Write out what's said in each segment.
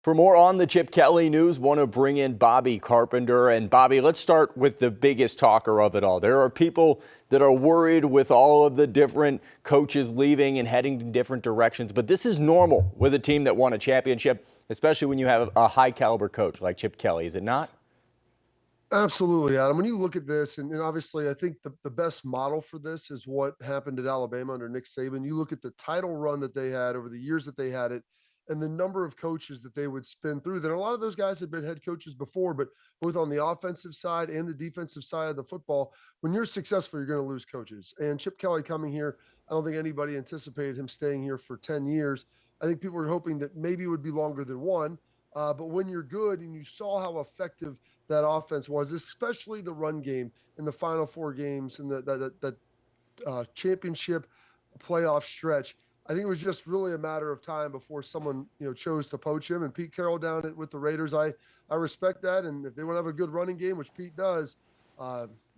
For more on the Chip Kelly news, want to bring in Bobby Carpenter. And Bobby, let's start with the biggest talker of it all. There are people that are worried with all of the different coaches leaving and heading in different directions. But this is normal with a team that won a championship, especially when you have a high caliber coach like Chip Kelly, is it not? Absolutely, Adam. When you look at this, and obviously I think the best model for this is what happened at Alabama under Nick Saban. You look at the title run that they had over the years that they had it, and the number of coaches that they would spin through. That a lot of those guys had been head coaches before, but both on the offensive side and the defensive side of the football, when you're successful, you're going to lose coaches. And Chip Kelly coming here, I don't think anybody anticipated him staying here for 10 years. I think people were hoping that maybe it would be longer than one. But when you're good and you saw how effective that offense was, especially the run game in the final four games and that championship playoff stretch. I think it was just really a matter of time before someone chose to poach him. And Pete Carroll down with the Raiders, I respect that. And if they want to have a good running game, which Pete does,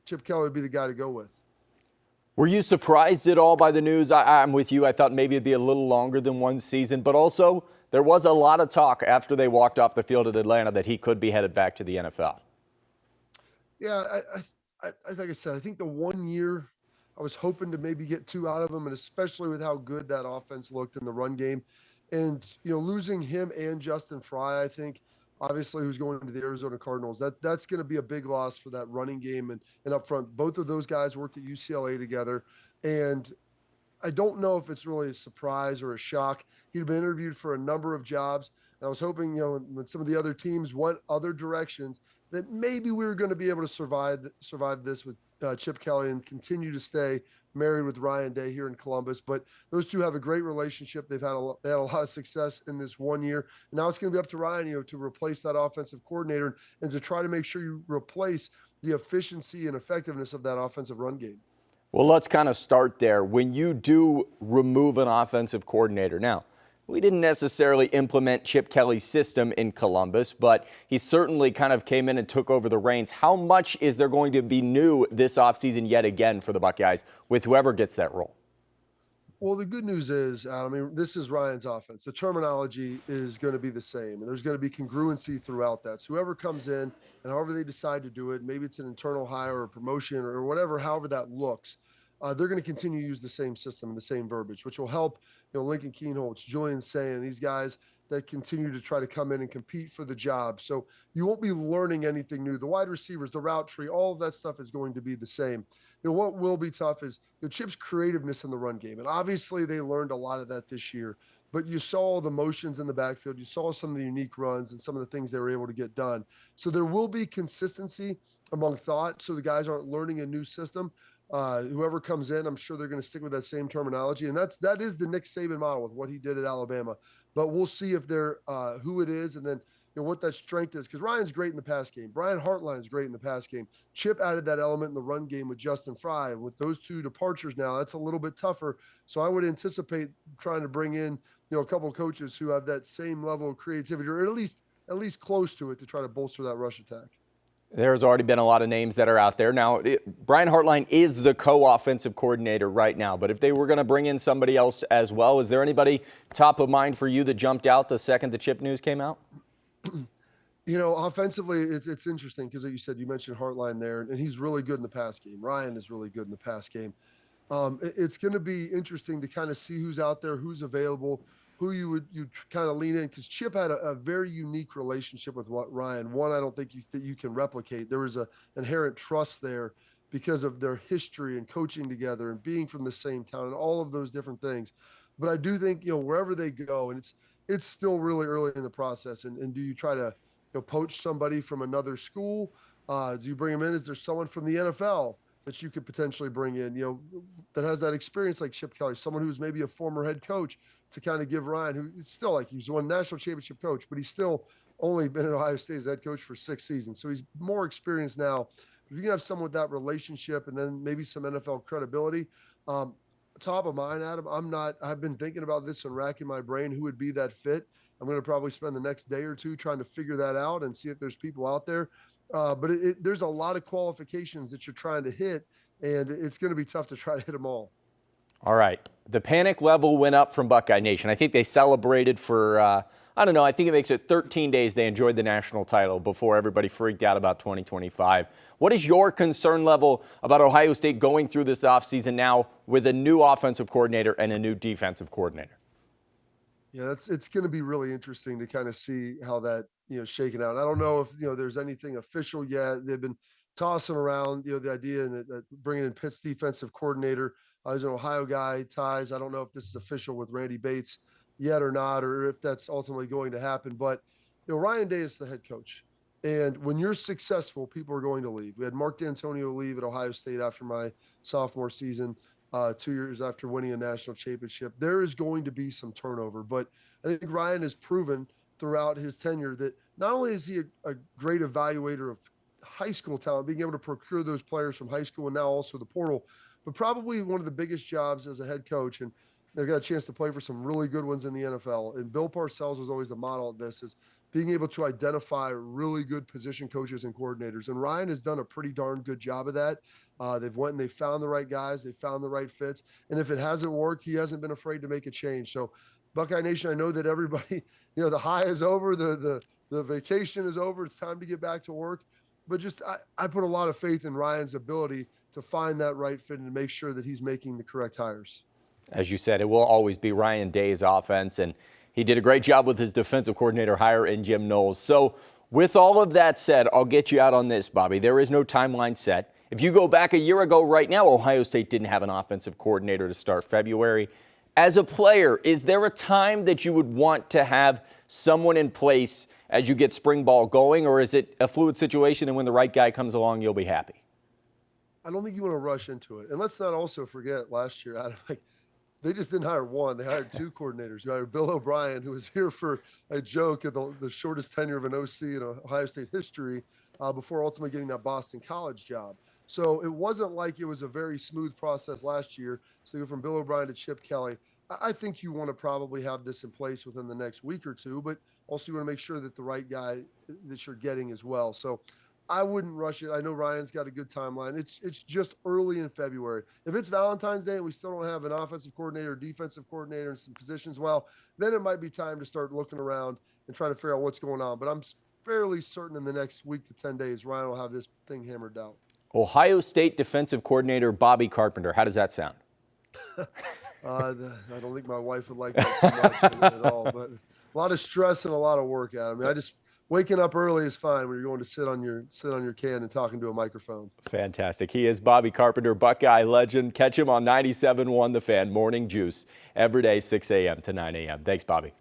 Chip Kelly would be the guy to go with. Were you surprised at all by the news? I'm with you. I thought maybe it'd be a little longer than one season, but also there was a lot of talk after they walked off the field at Atlanta that he could be headed back to the NFL. Yeah, like I said, I think the 1 year I was hoping to maybe get two out of him, and especially with how good that offense looked in the run game. And, losing him and Justin Fry, I think, obviously, who's going to the Arizona Cardinals, that's going to be a big loss for that running game and up front. Both of those guys worked at UCLA together. And I don't know if it's really a surprise or a shock. He'd been interviewed for a number of jobs. And I was hoping, when some of the other teams went other directions, that maybe we were going to be able to survive this with Chip Kelly and continue to stay married with Ryan Day here in Columbus. But those two have a great relationship. They had a lot of success in this 1 year. And now it's going to be up to Ryan, to replace that offensive coordinator and to try to make sure you replace the efficiency and effectiveness of that offensive run game. Well, let's kind of start there. When you do remove an offensive coordinator, now, we didn't necessarily implement Chip Kelly's system in Columbus, but he certainly kind of came in and took over the reins. How much is there going to be new this offseason yet again for the Buckeyes with whoever gets that role? Well, the good news is, this is Ryan's offense. The terminology is going to be the same, and there's going to be congruency throughout that. So whoever comes in and however they decide to do it, maybe it's an internal hire or a promotion or whatever, however that looks, they're going to continue to use the same system and the same verbiage, which will help, Lincoln Keenholz, Julian Sayin, these guys that continue to try to come in and compete for the job. So you won't be learning anything new. The wide receivers, the route tree, all of that stuff is going to be the same. What will be tough is Chip's creativeness in the run game. And obviously they learned a lot of that this year, but you saw the motions in the backfield. You saw some of the unique runs and some of the things they were able to get done. So there will be consistency among thought. So the guys aren't learning a new system. Whoever comes in, I'm sure they're going to stick with that same terminology. And that is the Nick Saban model with what he did at Alabama. But we'll see if they're who it is and then what that strength is. Because Ryan's great in the pass game. Brian Hartline's great in the pass game. Chip added that element in the run game with Justin Fry. And with those two departures now, that's a little bit tougher. So I would anticipate trying to bring in a couple of coaches who have that same level of creativity or at least close to it to try to bolster that rush attack. There's already been a lot of names that are out there. Now, Brian Hartline is the co-offensive coordinator right now, but if they were going to bring in somebody else as well, is there anybody top of mind for you that jumped out the second the Chip news came out? Offensively, it's interesting because you mentioned Hartline there, and he's really good in the pass game. Ryan is really good in the pass game. It's going to be interesting to kind of see who's out there, who's available, who you kind of lean in, because Chip had a very unique relationship with Ryan. One, I don't think that you can replicate. There was an inherent trust there because of their history and coaching together and being from the same town and all of those different things. But I do think wherever they go, and it's still really early in the process. And do you try to poach somebody from another school? Do you bring them in? Is there someone from the NFL that you could potentially bring in, that has that experience like Chip Kelly, someone who's maybe a former head coach to kind of give Ryan, who it's still like he's one national championship coach, but he's still only been at Ohio State as head coach for 6 seasons. So he's more experienced now. If you can have someone with that relationship and then maybe some NFL credibility, top of mind, Adam, I've been thinking about this and racking my brain who would be that fit. I'm going to probably spend the next day or two trying to figure that out and see if there's people out there. But there's a lot of qualifications that you're trying to hit, and it's going to be tough to try to hit them all. All right. The panic level went up from Buckeye Nation. I think they celebrated for, I don't know, I think it makes it 13 days they enjoyed the national title before everybody freaked out about 2025. What is your concern level about Ohio State going through this offseason now with a new offensive coordinator and a new defensive coordinator? Yeah, it's going to be really interesting to kind of see how that, shaken out. I don't know if, there's anything official yet. They've been tossing around, the idea and bringing in Pitt's defensive coordinator. He's an Ohio guy, ties. I don't know if this is official with Randy Bates yet or not, or if that's ultimately going to happen. But, Ryan Day is the head coach. And when you're successful, people are going to leave. We had Mark D'Antonio leave at Ohio State after my sophomore season. 2 years after winning a national championship. There is going to be some turnover, but I think Ryan has proven throughout his tenure that not only is he a great evaluator of high school talent, being able to procure those players from high school and now also the portal, but probably one of the biggest jobs as a head coach. And they've got a chance to play for some really good ones in the NFL. And Bill Parcells was always the model of this, is being able to identify really good position coaches and coordinators. And Ryan has done a pretty darn good job of that. They've went and they found the right guys. They found the right fits. And if it hasn't worked, he hasn't been afraid to make a change. So Buckeye Nation, I know that everybody, the high is over, the vacation is over. It's time to get back to work. But just I put a lot of faith in Ryan's ability to find that right fit and to make sure that he's making the correct hires. As you said, it will always be Ryan Day's offense, and he did a great job with his defensive coordinator hire in Jim Knowles. So with all of that said, I'll get you out on this, Bobby. There is no timeline set. If you go back a year ago right now, Ohio State didn't have an offensive coordinator to start February. As a player, is there a time that you would want to have someone in place as you get spring ball going, or is it a fluid situation and when the right guy comes along, you'll be happy? I don't think you want to rush into it. And let's not also forget last year, Adam, they just didn't hire one. They hired two coordinators. You hired Bill O'Brien, who was here for a joke at the shortest tenure of an OC in Ohio State history before ultimately getting that Boston College job. So it wasn't like it was a very smooth process last year. So you go from Bill O'Brien to Chip Kelly. I think you want to probably have this in place within the next week or two, but also you want to make sure that the right guy that you're getting as well. So I wouldn't rush it. I know Ryan's got a good timeline. It's just early in February. If it's Valentine's Day and we still don't have an offensive coordinator, defensive coordinator, and some positions, well, then it might be time to start looking around and trying to figure out what's going on. But I'm fairly certain in the next week to 10 days, Ryan will have this thing hammered out. Ohio State defensive coordinator Bobby Carpenter. How does that sound? I don't think my wife would like that too much at all. But a lot of stress and a lot of work, Adam. I just waking up early is fine when you're going to sit on your can and talking to a microphone. Fantastic. He is Bobby Carpenter, Buckeye legend. Catch him on 97.1 The Fan, Morning Juice, every day, 6 a.m. to 9 a.m. Thanks, Bobby.